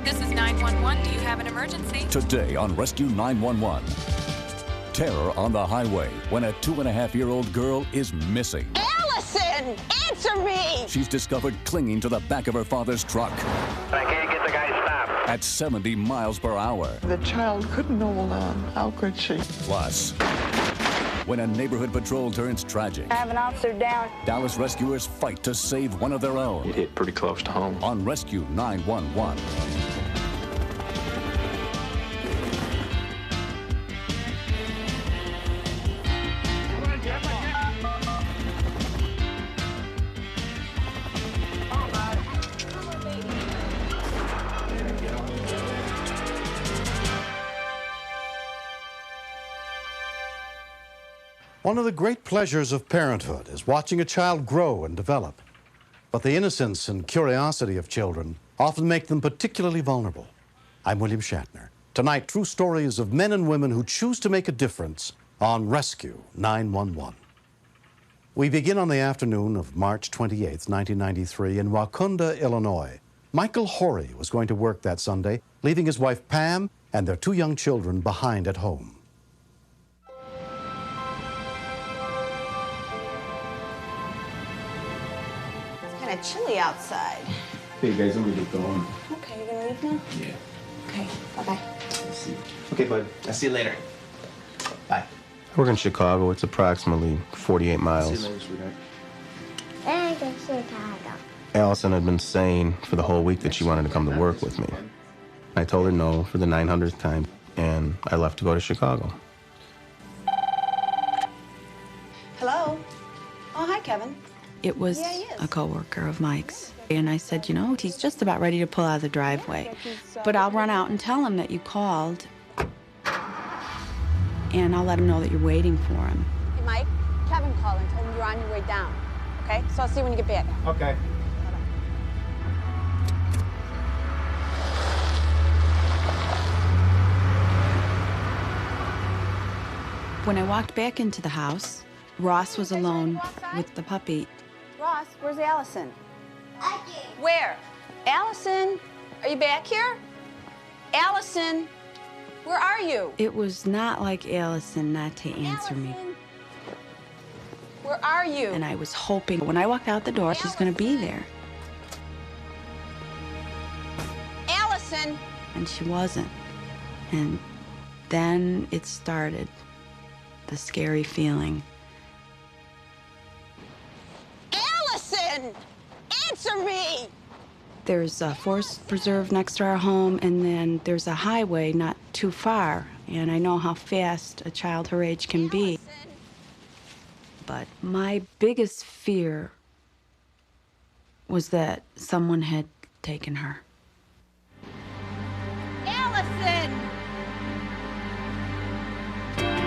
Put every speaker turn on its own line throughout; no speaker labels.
This is 911. Do you have an emergency?
Today on Rescue 911. Terror on the highway when a 2.5-year-old girl is missing.
Allison! Answer me!
She's discovered clinging to the back of her father's truck.
I can't get the guy stopped.
At 70 miles per hour.
The child couldn't hold on. How could she?
Plus, when a neighborhood patrol turns tragic.
I have an officer down.
Dallas rescuers fight to save one of their own.
It hit pretty close to home.
On Rescue 911.
One of the great pleasures of parenthood is watching a child grow and develop. But the innocence and curiosity of children often make them particularly vulnerable. I'm William Shatner. Tonight, true stories of men and women who choose to make a difference on Rescue 911. We begin on the afternoon of March 28, 1993, in Wauconda, Illinois. Michael Horry was going to work that Sunday, leaving his wife Pam and their 2 young children behind at home.
Kind of chilly outside.
Hey guys, I'm gonna get going.
Okay, you gonna leave now?
Yeah.
Okay, bye-bye.
Okay, bud. I'll see you later. Bye. I work in Chicago. It's approximately 48 miles.
See you later, sweetheart.
I go to Chicago.
Allison had been saying for the whole week that she wanted to come to work with me. I told her no for the 900th time, and I left to go to Chicago.
Hello? Oh, hi, Kevin.
It was
Yeah, he is.
a coworker of Mike's. And I said, you know, he's just about ready to pull out of the driveway. But I'll run out and tell him that you called. And I'll let him know that you're waiting for him.
Hey, Mike, Kevin called and told me you're on your way down. Okay? So I'll see you when you get back.
Okay.
When I walked back into the house, Ross was alone with the puppy.
Ross, where's Allison? Where? Allison, are you back here? Allison, where are you?
It was not like Allison not to answer me.
Allison, where are you?
And I was hoping when I walked out the door, she's going to be there.
Allison!
And she wasn't. And then it started, the scary feeling.
Allison! Answer me!
There's a forest preserve next to our home, and then there's a highway not too far. And I know how fast a child her age can be.
Allison.
But my biggest fear was that someone had taken her.
Allison!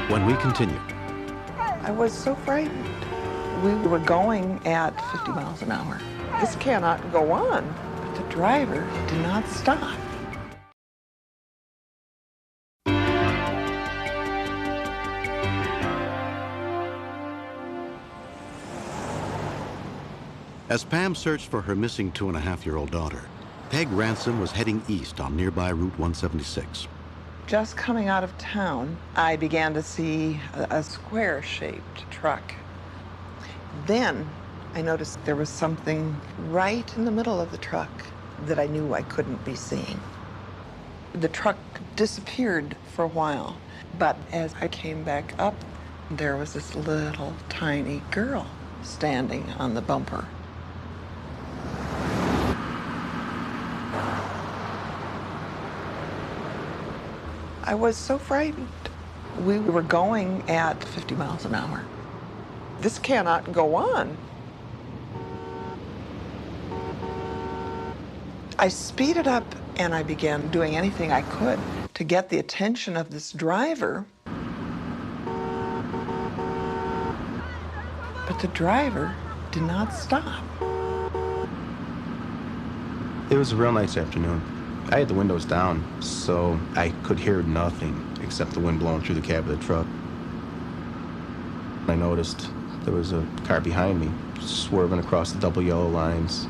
When we continue,
I was so frightened. We were going at 50 miles an hour. This cannot go on. But the driver did not stop.
as Pam searched for her missing 2.5-year-old daughter, Peg Ransom was heading east on nearby Route 176.
Just coming out of town, I began to see a square-shaped truck. Then I noticed there was something right in the middle of the truck that I knew I couldn't be seeing. The truck disappeared for a while, but as I came back up, there was this little tiny girl standing on the bumper. I was so frightened. We were going at 50 miles an hour. This cannot go on. I speeded up and I began doing anything I could to get the attention of this driver. But the driver did not stop.
It was a real nice afternoon. I had the windows down, so I could hear nothing except the wind blowing through the cab of the truck. I noticed there was a car behind me, swerving across the double yellow lines.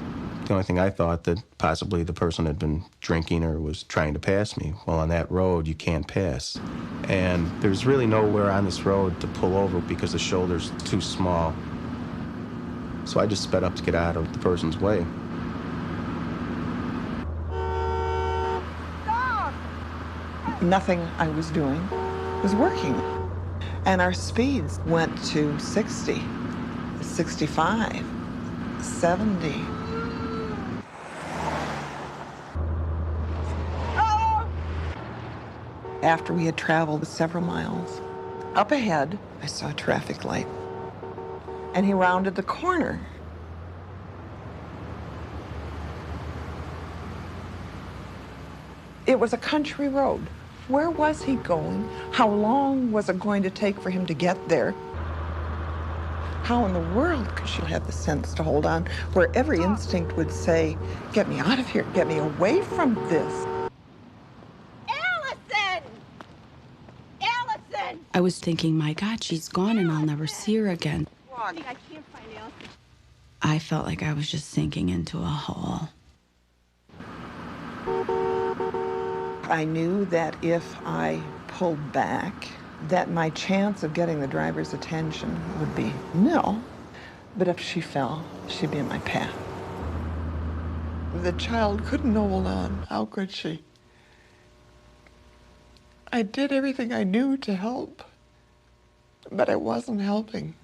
The only thing I thought that possibly the person had been drinking or was trying to pass me. Well, on that road, you can't pass. And there's really nowhere on this road to pull over because the shoulder's too small. So I just sped up to get out of the person's way.
Stop! Nothing I was doing was working. And our speeds went to 60, 65, 70. After we had traveled several miles, up ahead, I saw a traffic light. And he rounded the corner. It was a country road. Where was he going? How long was it going to take for him to get there? How in the world could she have the sense to hold on where every instinct would say, get me out of here, get me away from this?
I was thinking, my God, she's gone and I'll never see her again.
I can't find Allison.
I felt like I was just sinking into a hole.
I knew that if I pulled back, that my chance of getting the driver's attention would be nil. But if she fell, she'd be in my path. The child couldn't hold on. How could she? I did everything I knew to help, but it wasn't helping.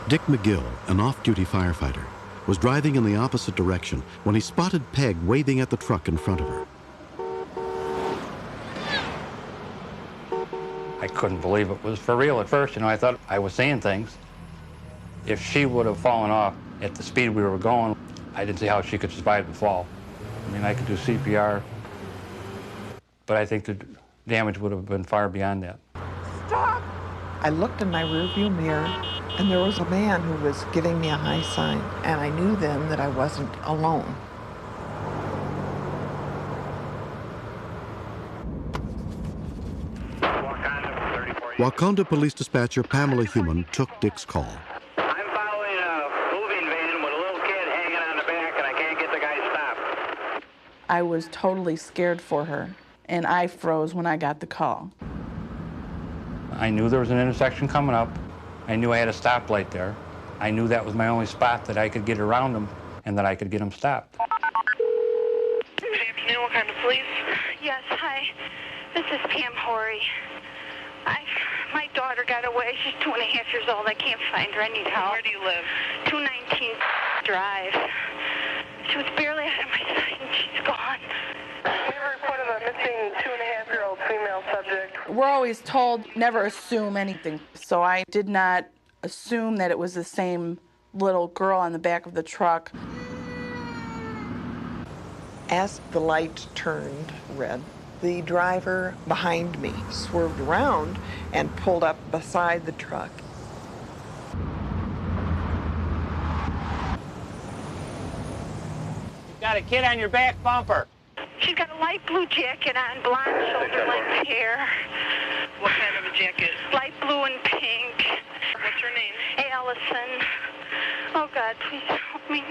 Dick McGill, an off-duty firefighter, was driving in the opposite direction when he spotted Peg waving at the truck in front of her.
I couldn't believe it was for real at first. I thought I was seeing things. If she would have fallen off at the speed we were going, I didn't see how she could survive the fall. I mean, I could do CPR, but I think the damage would have been far beyond that.
Stop! I looked in my rearview mirror, and there was a man who was giving me a high sign, and I knew then that I wasn't alone.
Wakanda Police Dispatcher Pamela Human took Dick's call.
I'm following a moving van with a little kid hanging on the back, and I can't get the guy stopped.
I was totally scared for her, and I froze when I got the call.
I knew there was an intersection coming up. I knew I had a stoplight there. I knew that was my only spot that I could get around them and that I could get them stopped.
Good afternoon, what kind of police?
Yes, hi. This is Pam Horry. My daughter got away. She's 2.5 years old. I can't find her. I need help.
Where do you live?
219 Drive. She was barely out of my sight and she's gone.
We have a report of a missing 2.5-year-old female subject.
We're always told never assume anything, so I did not assume that it was the same little girl on the back of the truck.
As the light turned red, the driver behind me swerved around and pulled up beside the truck.
You've got a kid on your back bumper.
She's got a light blue jacket on, blonde shoulder-length hair.
What kind of a jacket?
Light blue and pink.
What's her name?
Allison. Oh, God, please help me.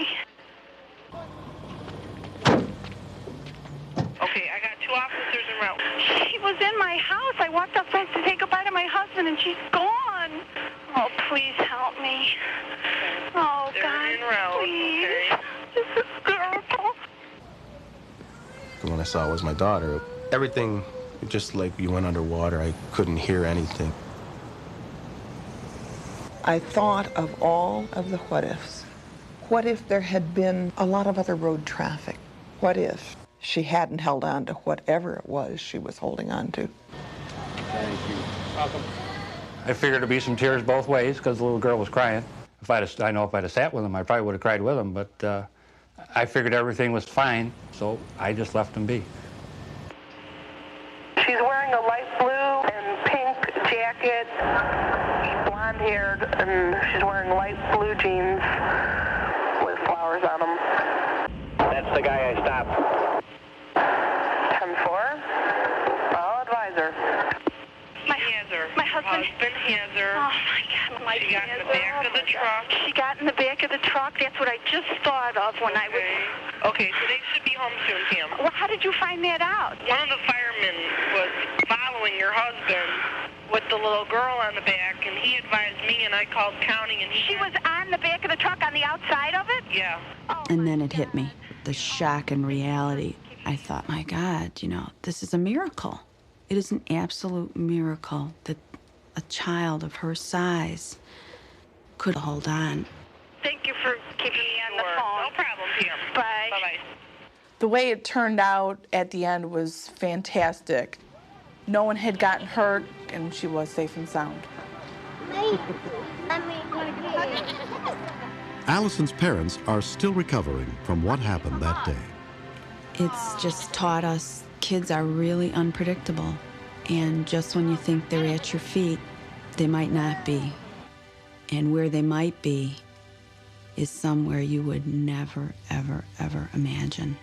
Okay, I got 2 officers en route.
She was in my house. I walked outside to say goodbye to my husband, and she's gone. Oh, please help me. Oh,
They're
God,
en route.
please.
Okay.
This is hysterical.
When I saw it was my daughter, everything just like you went underwater. I couldn't hear anything.
I thought of all of the what ifs. What if there had been a lot of other road traffic? What if she hadn't held on to whatever it was she was holding on to?
Thank you. Welcome. I figured there'd be some tears both ways because the little girl was crying. I know if I'd have sat with him, I probably would have cried with him, but I figured everything was fine, so I just left him be.
She's wearing a light blue and pink jacket, blonde-haired, and she's wearing light blue jeans with flowers on them.
That's the guy I stopped.
10-4. I'll advise her.
My husband
husband has her.
Oh, my God, my
She got in the back of the truck.
She got in the back of the truck? That's what I just thought of when I was...
Okay, so they should be home soon, Pam.
Well, how did you find that out?
One of the firemen was following your husband with the little girl on the back, and he advised me, and I called county, and
She was on the back of the truck on the outside of it?
Yeah.
And then it hit me, the shock and reality. I thought, my God, you know, this is a miracle. It is an absolute miracle that a child of her size could hold on.
Thank you for keeping me on the phone.
No problem, Pam.
Bye.
Bye-bye.
The way it turned out at the end was fantastic. No one had gotten hurt, and she was safe and sound.
Allison's parents are still recovering from what happened that day.
It's just taught us kids are really unpredictable. And just when you think they're at your feet, they might not be. And where they might be is somewhere you would never, ever, ever imagine.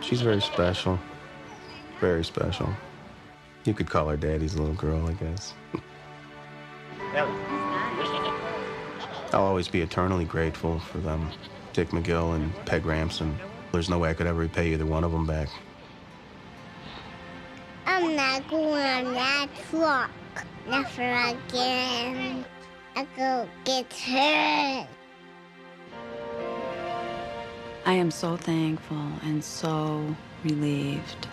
She's very special. Very special. You could call her daddy's little girl, I guess. I'll always be eternally grateful for them, Dick McGill and Peg Ramson. There's no way I could ever repay either one of them back.
I'm not going on that truck. Never again. I go get hurt.
I am so thankful and so relieved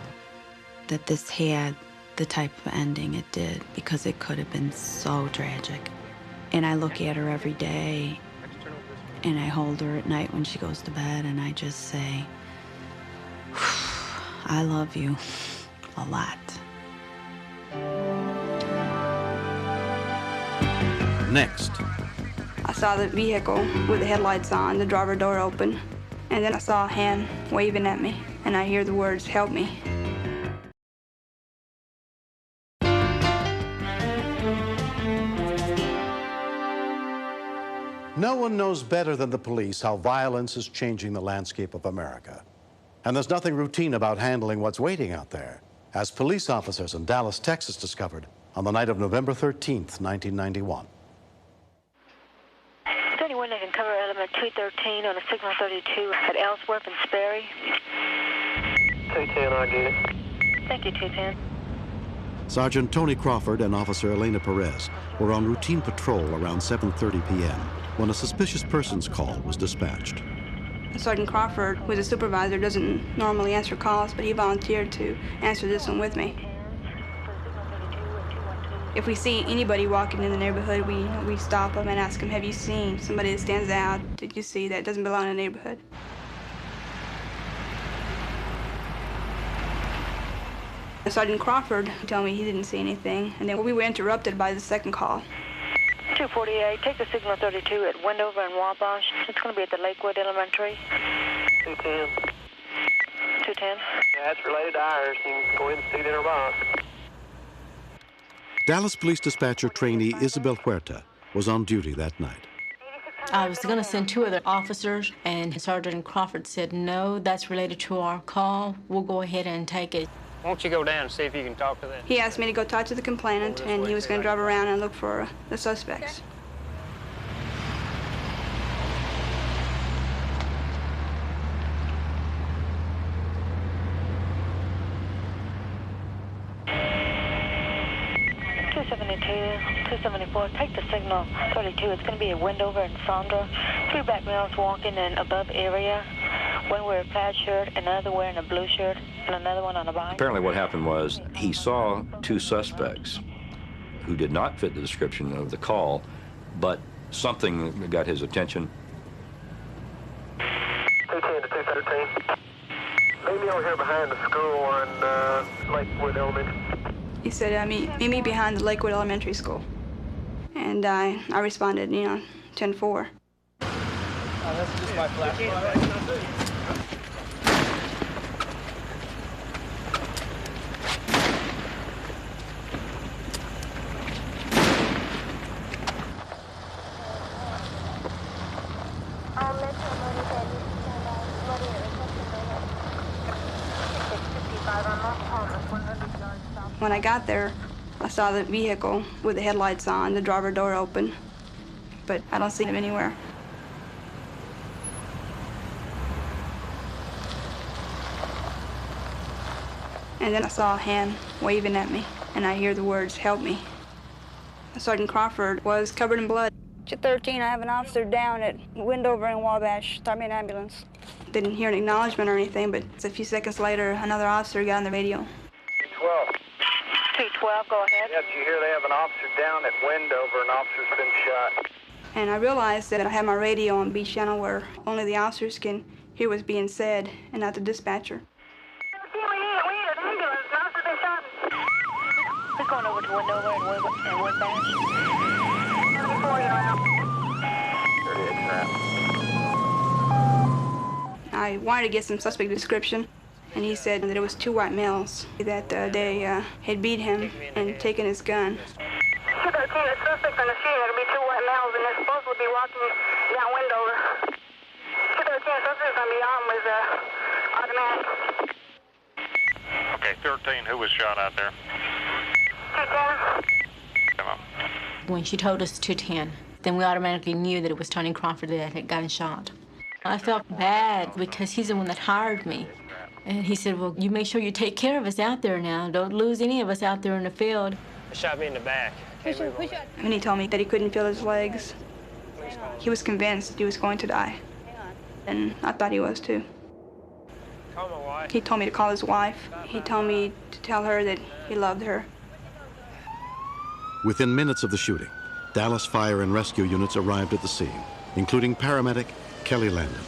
that this had the type of ending it did, because it could have been so tragic. And I look at her every day, and I hold her at night when she goes to bed, and I just say, I love you a lot.
Next.
I saw the vehicle with the headlights on, the driver door open, and then I saw a hand waving at me, and I hear the words, "Help me."
No one knows better than the police how violence is changing the landscape of America. And there's nothing routine about handling what's waiting out there, as police officers in Dallas, Texas discovered on the night of November 13th, 1991.
Is there anyone that can cover element 213 on a signal 32 at Ellsworth and Sperry?
210, I get it.
Thank you, 210.
Sergeant Tony Crawford and Officer Elena Perez were on routine patrol around 7:30 p.m. when a suspicious persons call was dispatched.
Sergeant Crawford, who is a supervisor, doesn't normally answer calls, but he volunteered to answer this one with me. If we see anybody walking in the neighborhood, we stop them and ask them, have you seen somebody that stands out? Did you see that doesn't belong in the neighborhood? Sergeant Crawford told me he didn't see anything, and then we were interrupted by the second call.
248, take the signal 32 at Wendover and Wabash. It's going to be at the Lakewood Elementary.
210.
210.
Yeah, that's related to ours. You can go ahead and stick it in our box.
Dallas Police Dispatcher trainee Isabel Huerta was on duty that night.
I was going to send two other officers, and Sergeant Crawford said, no, that's related to our call. We'll go ahead and take it.
Why don't you go down and see if you can talk to them?
He asked me to go talk to the complainant, and he was going to drive around and look for the suspects.
Okay. 274, take the signal 32. It's going to be at Wendover and Sondra. 3 black males walking in above area. One wearing a plaid shirt, another wearing a blue shirt, and another one on a bike.
Apparently what happened was he saw 2 suspects who did not fit the description of the call, but something got his attention.
210 to 213. Meet me over here behind the school on Lakewood Elementary.
He said, meet me behind the Lakewood Elementary School. And I responded, 10-4.
That's just my flashlight.
When I got there, I saw the vehicle with the headlights on, the driver door open, but I don't see him anywhere. And then I saw a hand waving at me, and I hear the words, "Help me." Sergeant Crawford was covered in blood.
213, I have an officer down at Windover and Wabash. Start me an ambulance.
Didn't hear an acknowledgement or anything, but a few seconds later, another officer got on the radio.
212. 212, go ahead. Yes, you hear they have an officer down at Windover. An officer's been shot.
And I realized that I had my radio on B channel where only the officers can hear what's being said and not the dispatcher.
We need an ambulance. An officer's been shot.
We're going over to Windover and Wabash.
74, you're out. 38, you're out.
I wanted to get some suspect description, and he said that it was two white males, that they had beat him and taken his gun.
213, the suspects on the shooting, there'll be two white males, and they're supposed to be walking down Windover. 213, the suspect's gonna be armed with automatic.
Okay, 13, who was shot out there?
210.
Come on.
When she told us 210, then we automatically knew that it was Tony Crawford that had gotten shot. I felt bad because he's the one that hired me. And he said, well, you make sure you take care of us out there now. Don't lose any of us out there in the field.
They shot me in the back.
And he told me that he couldn't feel his legs. He was convinced he was going to die. And I thought he was too.
Call my wife.
He told me to call his wife. He told me to tell her that he loved her.
Within minutes of the shooting, Dallas Fire and Rescue units arrived at the scene, including paramedic Kelly Landon.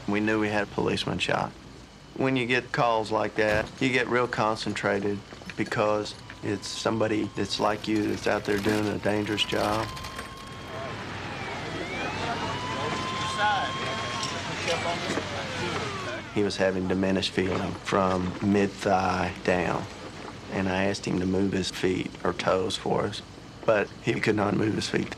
We knew we had a policeman shot. When you get calls like that, you get real concentrated because it's somebody that's like you that's out there doing a dangerous job. He was having diminished feeling from mid-thigh down, and I asked him to move his feet or toes for us, but he could not move his feet.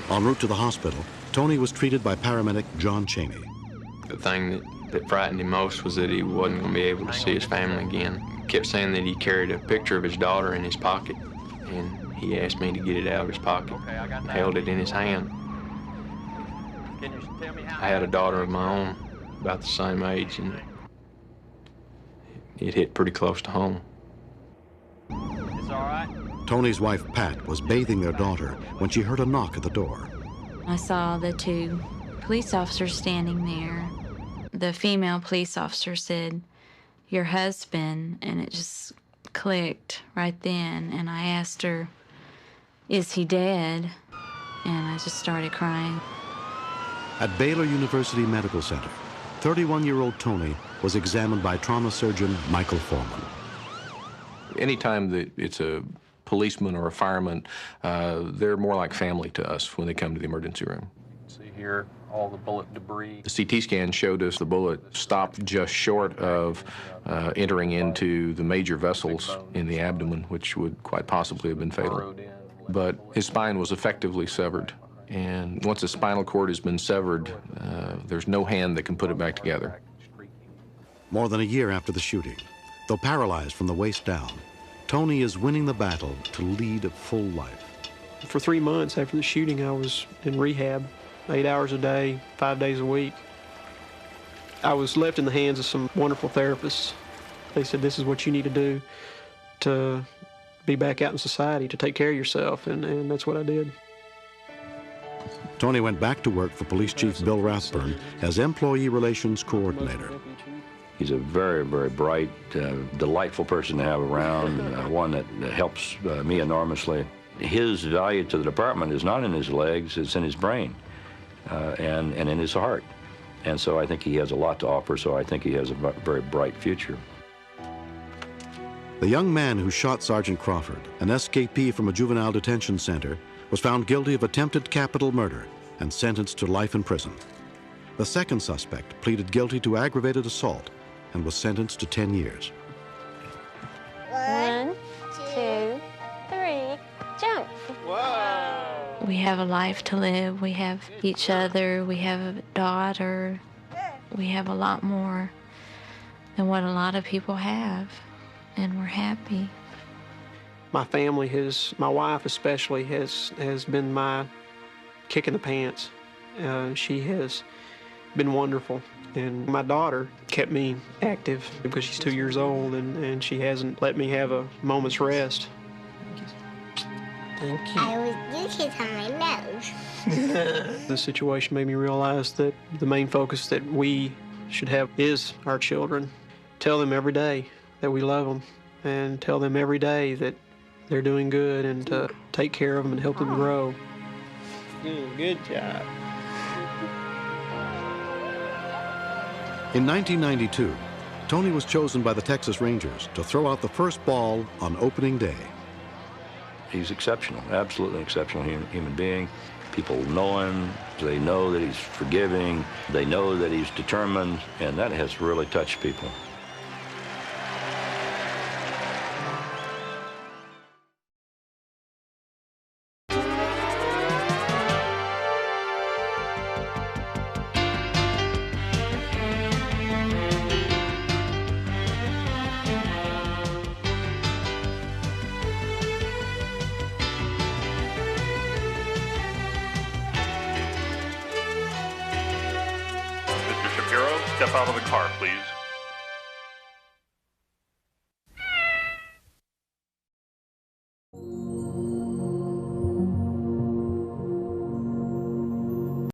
En route to the hospital, Tony was treated by paramedic John Cheney.
The thing that frightened him most was that he wasn't going to be able to see his family again. He kept saying that he carried a picture of his daughter in his pocket, and he asked me to get it out of his pocket, held it in his hand. I had a daughter of my own, about the same age, and it hit pretty close to home.
It's all right.
Tony's wife, Pat, was bathing their daughter when she heard a knock at the door.
I saw the two police officers standing there. The female police officer said, "Your husband," and it just clicked right then. And I asked her, "Is he dead?" And I just started crying.
At Baylor University Medical Center, 31-year-old Tony was examined by trauma surgeon Michael Foreman.
Anytime that it's a policeman or a fireman, they're more like family to us when they come to the emergency room.
See here, all the bullet debris.
The CT scan showed us the bullet stopped just short of entering into the major vessels in the abdomen, which would quite possibly have been fatal. But his spine was effectively severed. And once the spinal cord has been severed, there's no hand that can put it back together.
More than a year after the shooting, though paralyzed from the waist down, Tony is winning the battle to lead a full life.
For 3 months after the shooting, I was in rehab, 8 hours a day, 5 days a week. I was left in the hands of some wonderful therapists. They said, this is what you need to do to be back out in society, to take care of yourself, and that's what I did.
Tony went back to work for Police Chief Bill Rathburn as Employee Relations Coordinator.
He's a very, very bright, delightful person to have around, one that helps me enormously. His value to the department is not in his legs, it's in his brain and in his heart. And so I think he has a lot to offer, so I think he has a very bright future.
The young man who shot Sergeant Crawford, an escapee from a juvenile detention center, was found guilty of attempted capital murder and sentenced to life in prison. The second suspect pleaded guilty to aggravated assault and was sentenced to 10 years.
1, 2, 3, jump.
Whoa. We have a life to live. We have each other. We have a daughter. We have a lot more
than what a lot of people have, and we're happy.
My family my wife especially, has been my kick in the pants. She has been wonderful. And my daughter kept me active because she's 2 years old, and she hasn't let me have a moment's rest. Thank you.
You kiss on my nose.
This situation made me realize that the main focus that we should have is our children. Tell them every day that we love them, and tell them every day that they're doing good, and to take care of them and help them grow. Good job.
In 1992, Tony was chosen by the Texas Rangers to throw out the first ball on opening day.
He's exceptional, absolutely exceptional human being. People know him, they know that he's forgiving, they know that he's determined, and that has really touched people.
Mr. Shapiro, step out of the car, please.